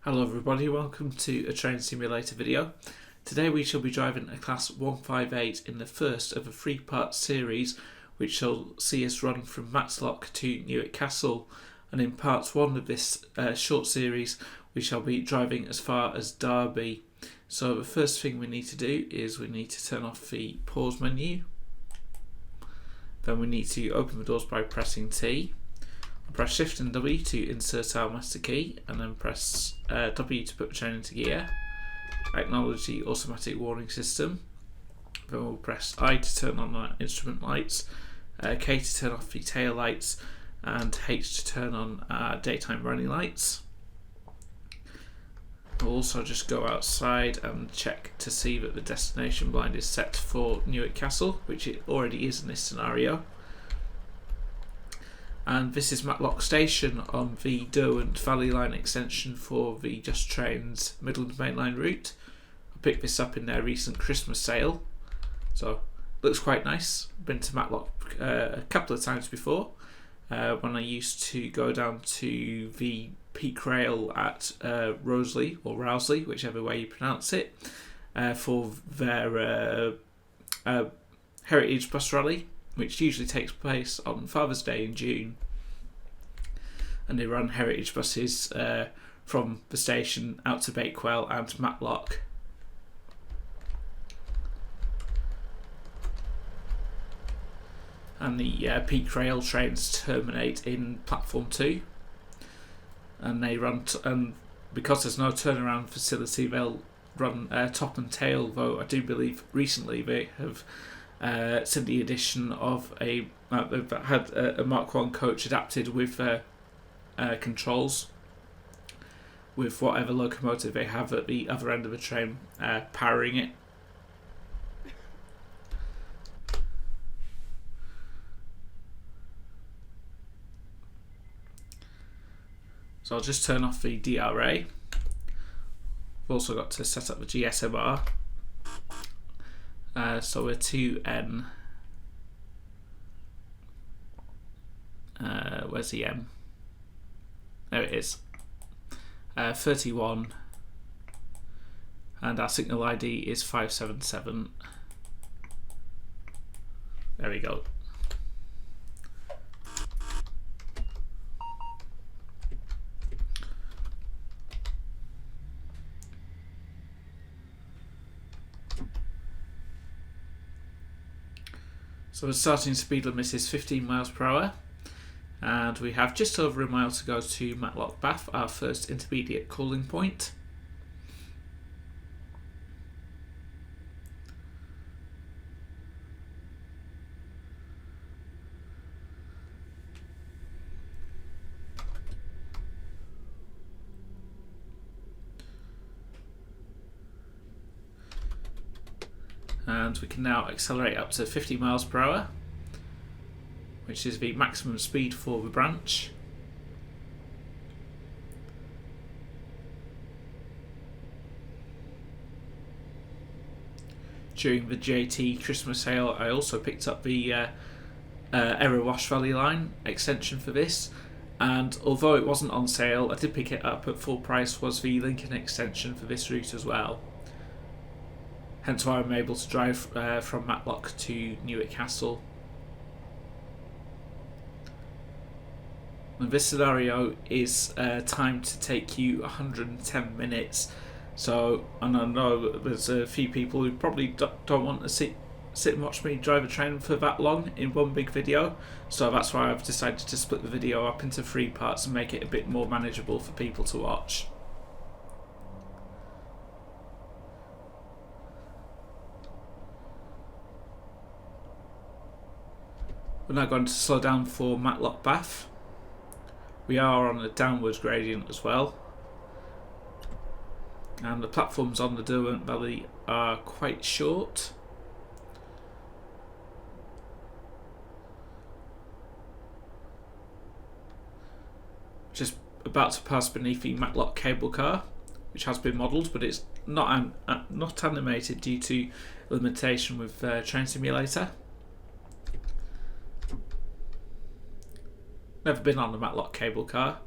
Hello everybody, welcome to a train simulator video. Today we shall be driving a class 158 in the first of a three-part series which shall see us run from Matlock to Newark Castle, and in part one of this short series we shall be driving as far as Derby. So the first thing we need to do is we need to turn off the pause menu. Then we need to open the doors by pressing T. Press Shift and W to insert our master key, and then press W to put the train into gear. Acknowledge the automatic warning system. Then we'll press I to turn on our instrument lights, K to turn off the tail lights, and H to turn on our daytime running lights. We'll also just go outside and check to see that the destination blind is set for Newark Castle, which it already is in this scenario. And this is Matlock Station on the Derwent Valley Line extension for the Just Trains Midland Main Line route. I picked this up in their recent Christmas sale, so looks quite nice. Been to Matlock a couple of times before, when I used to go down to the Peak Rail at Roseley or Rowsley, whichever way you pronounce it, for their Heritage Bus Rally, which usually takes place on Father's Day in June, and they run heritage buses from the station out to Bakewell and Matlock. And the Peak Rail trains terminate in platform 2, and they run and because there's no turnaround facility, they'll run top and tail, though I do believe recently they have since the addition of they've had a Mark 1 coach adapted with controls with whatever locomotive they have at the other end of the train powering it. So I'll just turn off the DRA. We've also got to set up the GSMR. So we're 2N. Where's the M? There it is. 31. And our signal ID is 577. There we go. So the starting speed limit is 15 miles per hour, and we have just over a mile to go to Matlock Bath, our first intermediate calling point. And we can now accelerate up to 50 miles per hour, which is the maximum speed for the branch. During the JT Christmas sale, I also picked up the Wash Valley Line extension for this, and although it wasn't on sale, I did pick it up at full price, was the Lincoln extension for this route as well. Hence why I'm able to drive from Matlock to Newark Castle. And this scenario is timed to take you 110 minutes. So, and I know there's a few people who probably don't want to sit and watch me drive a train for that long in one big video. So that's why I've decided to split the video up into 3 parts and make it a bit more manageable for people to watch. We're now going to slow down for Matlock Bath. We are on a downward gradient as well, and the platforms on the Derwent Valley are quite short. Just about to pass beneath the Matlock cable car, which has been modelled, but it's not animated due to limitation with Train Simulator. Never been on the Matlock cable car.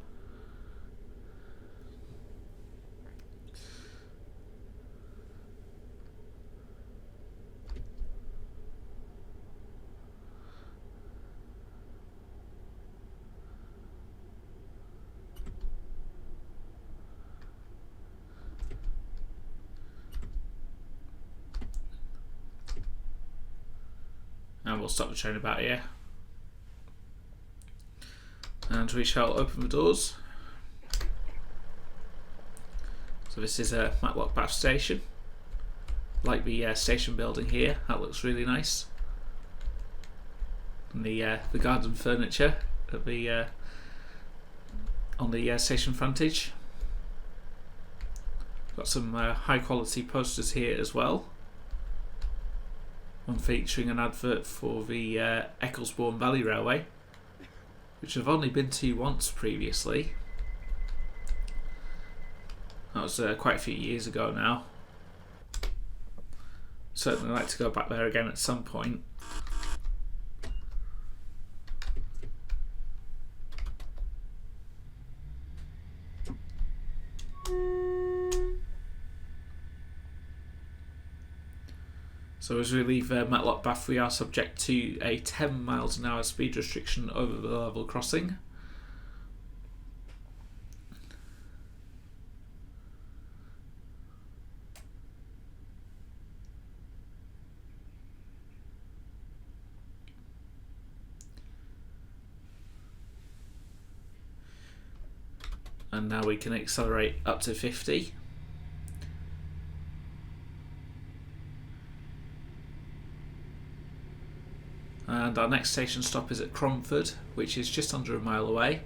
And we'll stop the train about here. And we shall open the doors. So this is a Matlock Bath station. Like the station building here, that looks really nice. And the garden furniture at the on the station frontage. Got some high quality posters here as well. One featuring an advert for the Ecclesbourne Valley Railway, which I've only been to once previously. That was quite a few years ago now. Certainly like to go back there again at some point. So as we leave Matlock Bath, we are subject to a 10 miles an hour speed restriction over the level crossing. And now we can accelerate up to 50. And our next station stop is at Cromford, which is just under a mile away.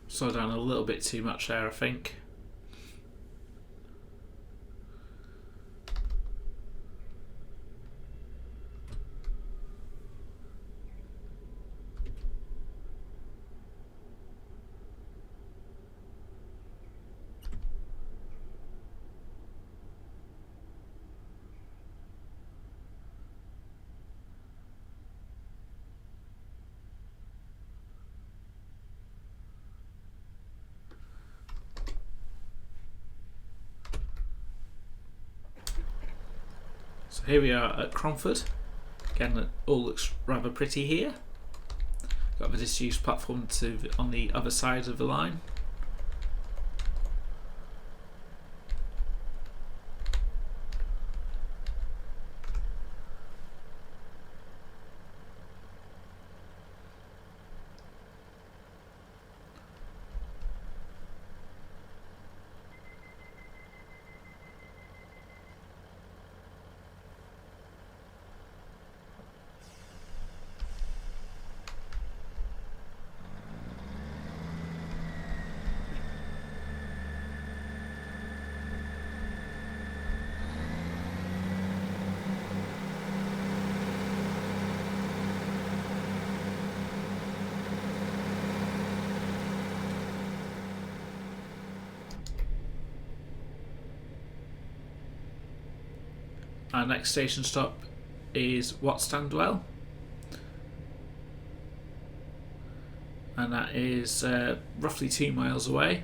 Slow down a little bit too much there, I think. So here we are at Cromford. Again, it all looks rather pretty here. Got the disused platform on the other side of the line. Our next station stop is Whatstandwell, and that is roughly 2 miles away.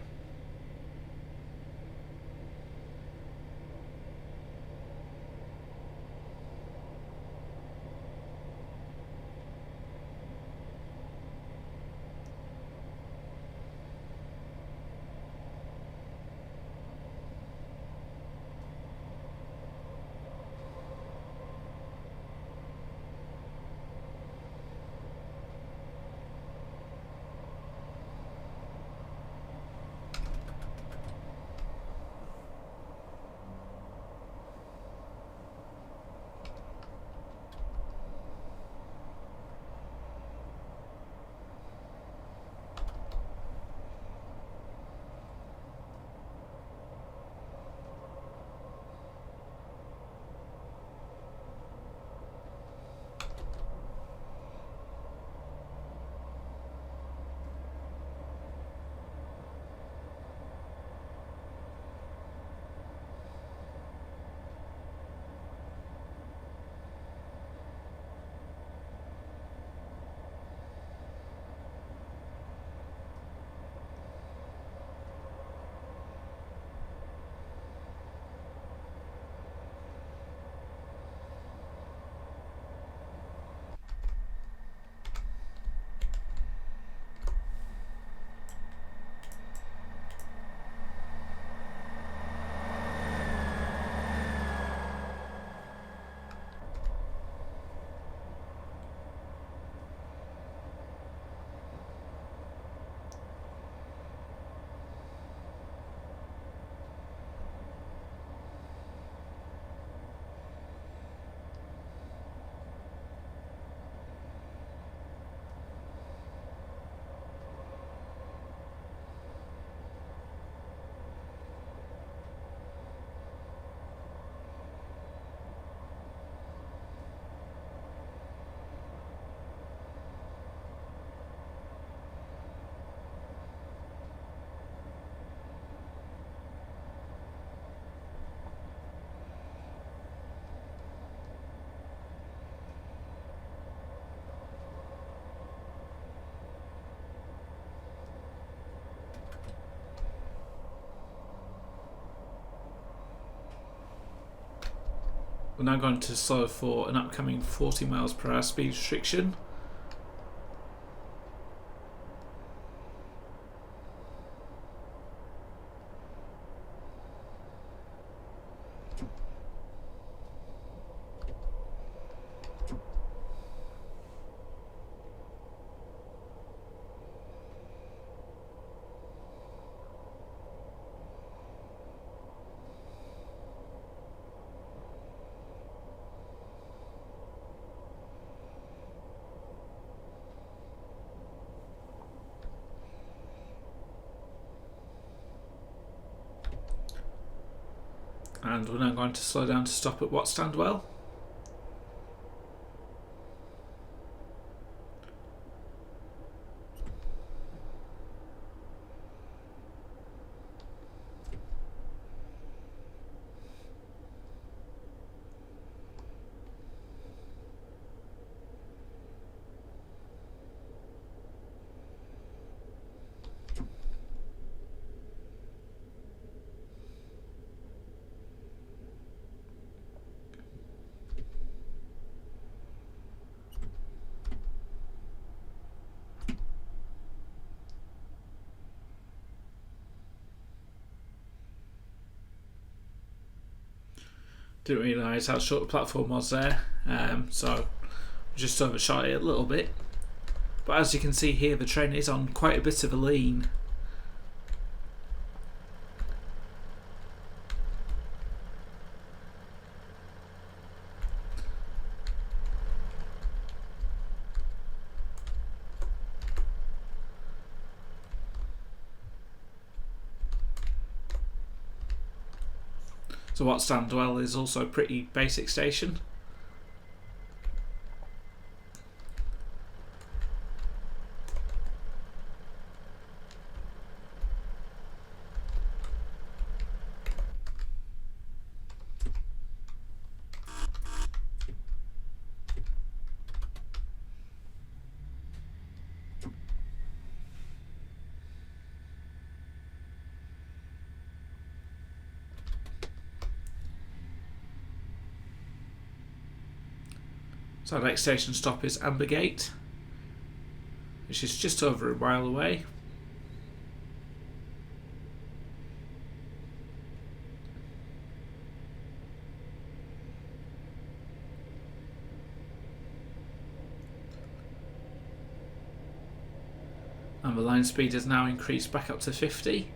We're now going to slow for an upcoming 40 miles per hour speed restriction. And we're now going to slow down to stop at Whatstandwell. Didn't realise how short the platform was there, so just overshot it a little bit. But as you can see here, the train is on quite a bit of a lean. So Whatstandwell is also a pretty basic station. So our next station stop is Ambergate, which is just over a mile away. And the line speed has now increased back up to 50.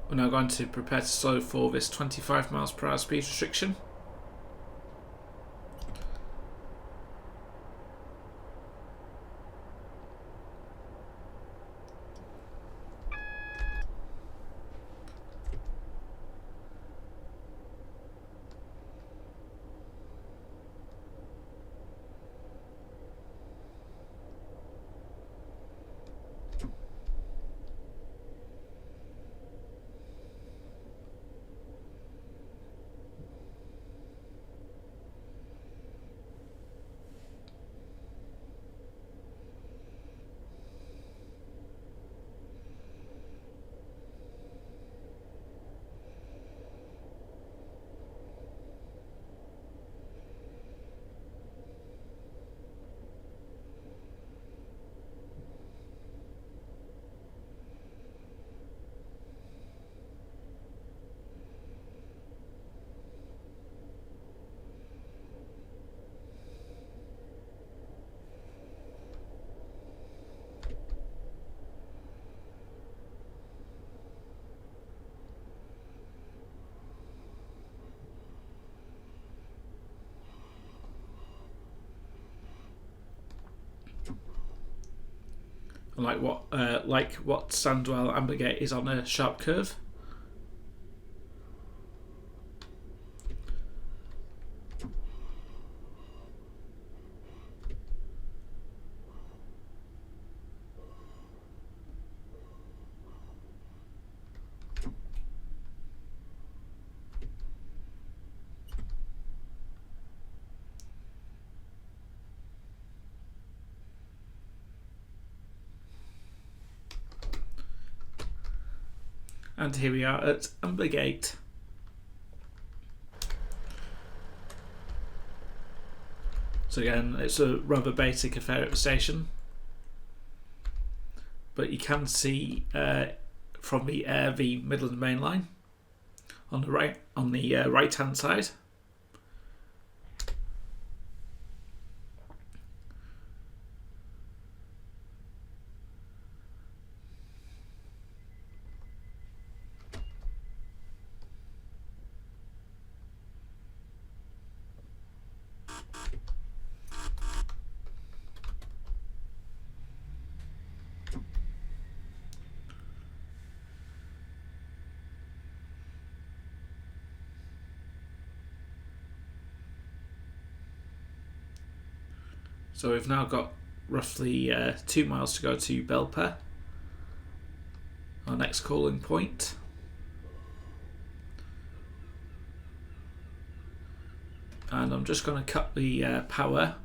We're now going to prepare to slow for this 25 miles per hour speed restriction. like Whatstandwell, Ambergate is on a sharp curve. And here we are at Ambergate. So again, it's a rather basic affair at the station, but you can see from the air the Midland Main Line on the right hand side. So we've now got roughly 2 miles to go to Belper, our next calling point. And I'm just going to cut the power,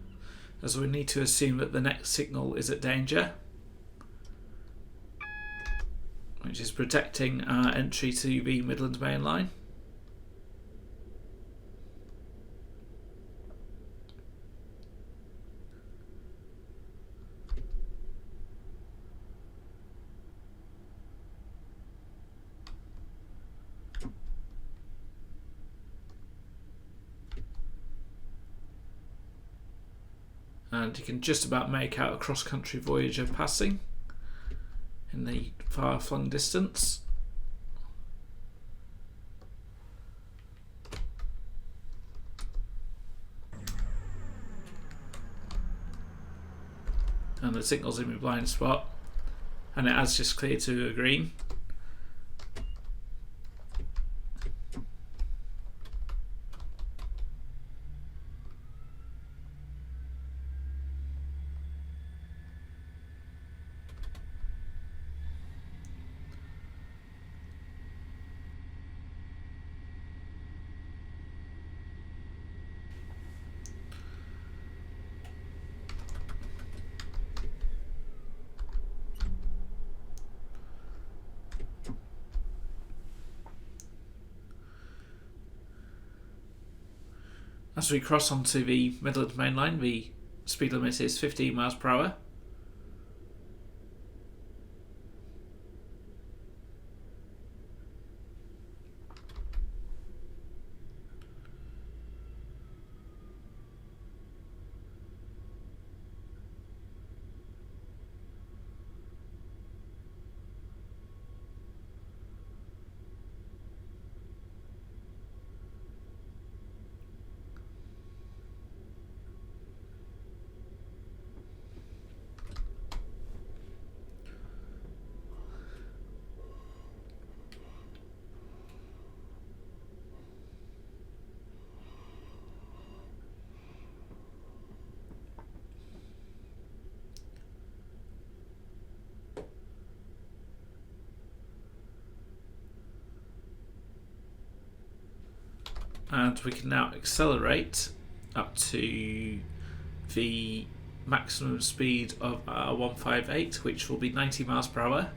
as we need to assume that the next signal is at danger, which is protecting our entry to the Midland Main Line. And you can just about make out a cross-country Voyager passing in the far-flung distance. And the signal's in my blind spot, and it has just cleared to a green. As we cross onto the Midland Main Line, the speed limit is 15 miles per hour. And we can now accelerate up to the maximum speed of our 158, which will be 90 miles per hour.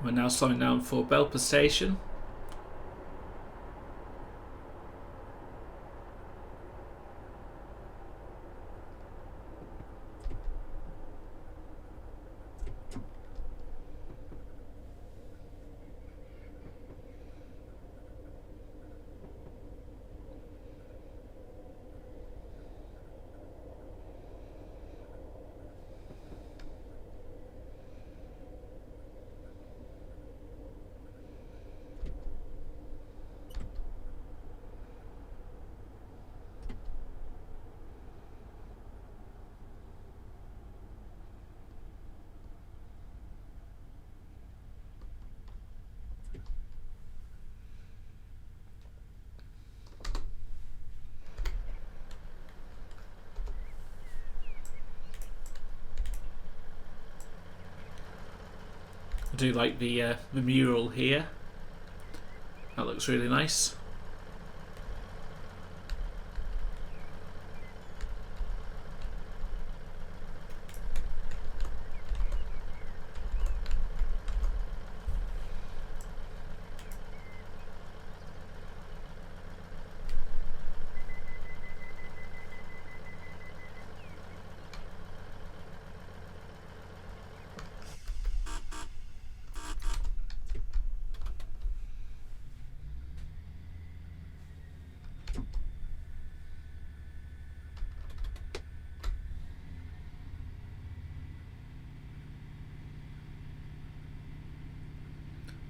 We're now slowing down for Belper station. I do like the mural here. That looks really nice.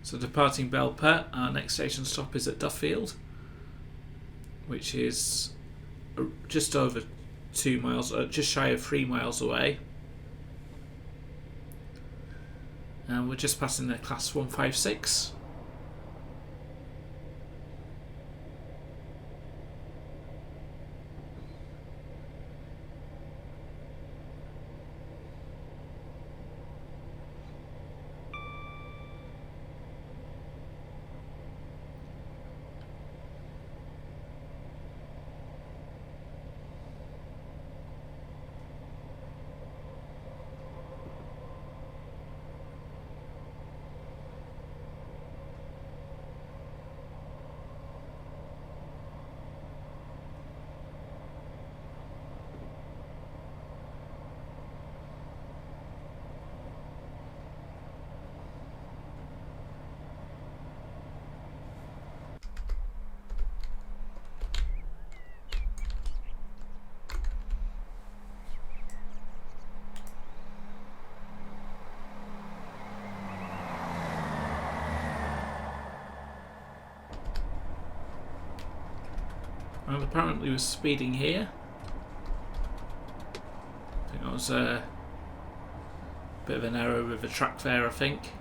So departing Belper, our next station stop is at Duffield, which is just over 2 miles, just shy of 3 miles away. And we're just passing the class 156. Well, apparently we're speeding here. I think that was a bit of an error with the track there, I think.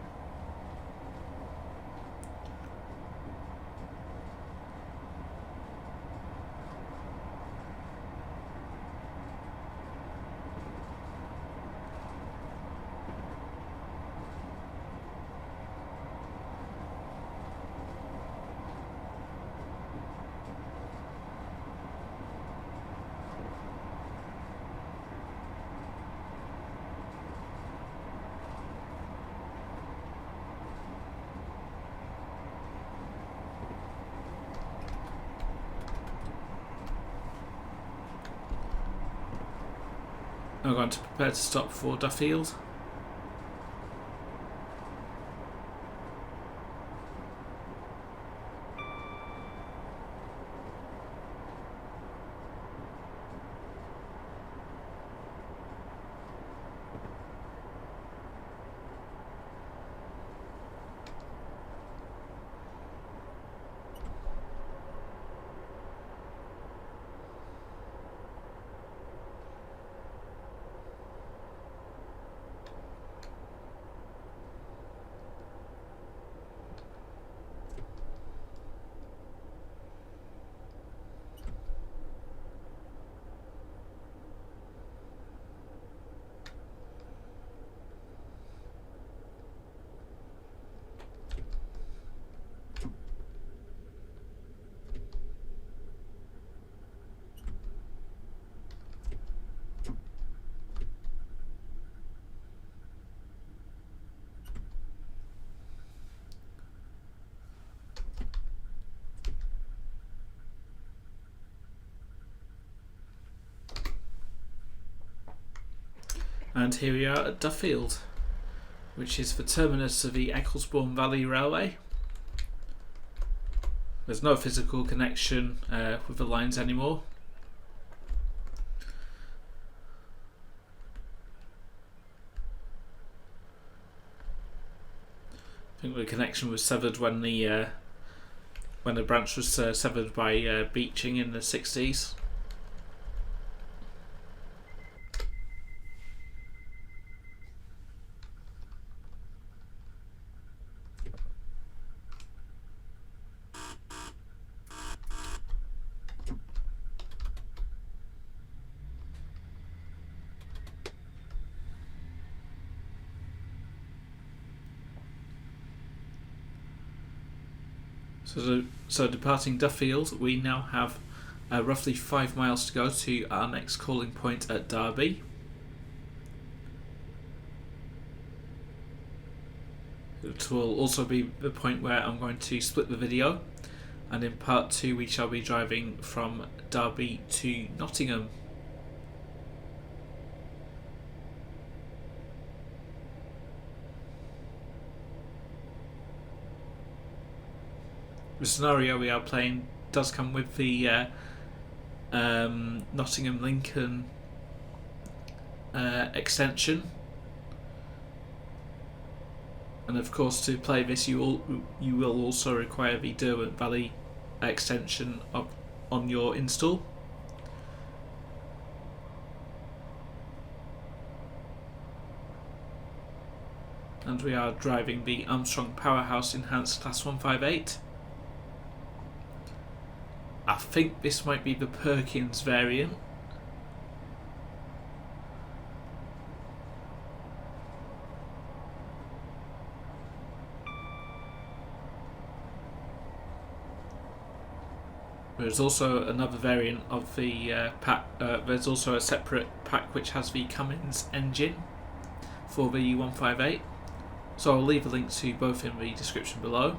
I'm going to prepare to stop for Duffield. And here we are at Duffield, which is the terminus of the Ecclesbourne Valley Railway. There's no physical connection with the lines anymore. I think the connection was severed when the branch was severed by beaching in the 60s. So departing Duffield, we now have roughly 5 miles to go to our next calling point at Derby. It will also be the point where I'm going to split the video, and in part 2 we shall be driving from Derby to Nottingham. The scenario we are playing does come with the Nottingham Lincoln extension, and of course to play this you will also require the Derwent Valley extension on your install. And we are driving the Armstrong Powerhouse Enhanced Class 158. I think this might be the Perkins variant. There's also another variant of the pack. There's also a separate pack which has the Cummins engine for the 158. So I'll leave a link to both in the description below.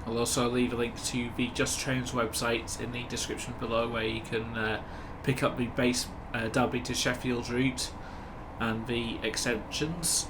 I'll also leave a link to the Just Trains website in the description below, where you can pick up the base Derby to Sheffield route and the extensions.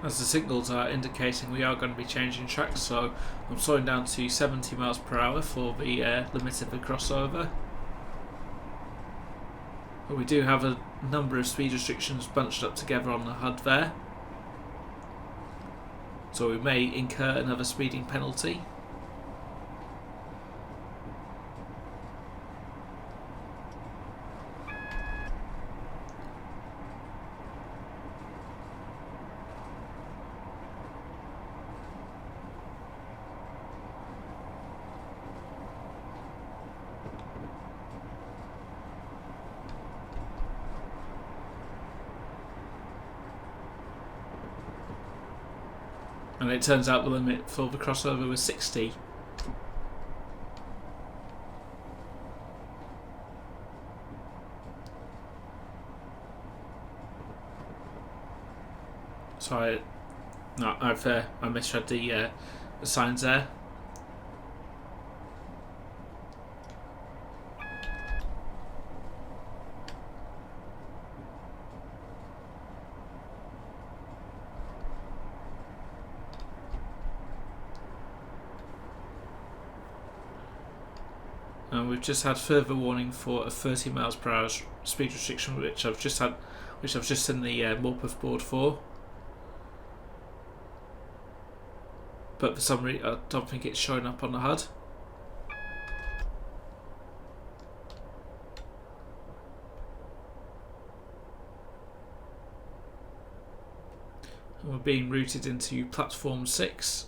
As the signals are indicating, we are going to be changing tracks, so I'm slowing down to 70 miles per hour for the limit of the crossover. But we do have a number of speed restrictions bunched up together on the HUD there, so we may incur another speeding penalty. And it turns out the limit for the crossover was 60. So I misread the signs there. And we've just had further warning for a 30 miles per hour speed restriction, which I've just seen the Morpeth board for. But for some reason, I don't think it's showing up on the HUD. And we're being routed into platform 6.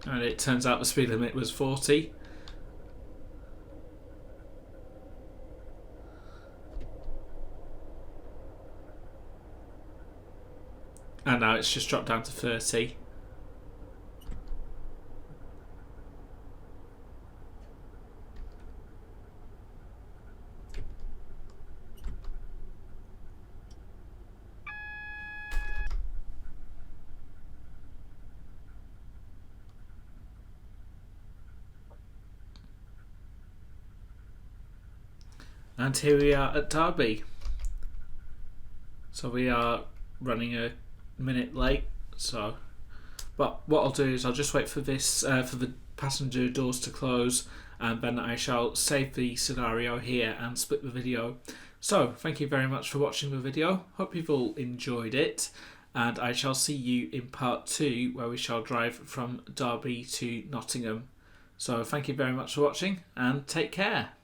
And it turns out the speed limit was 40. And now it's just dropped down to 30. And here we are at Derby. So we are running a minute late. But what I'll do is I'll just wait for this for the passenger doors to close, and then I shall save the scenario here and split the video. So thank you very much for watching the video. Hope you've all enjoyed it, and I shall see you in part 2, where we shall drive from Derby to Nottingham. So thank you very much for watching, and take care.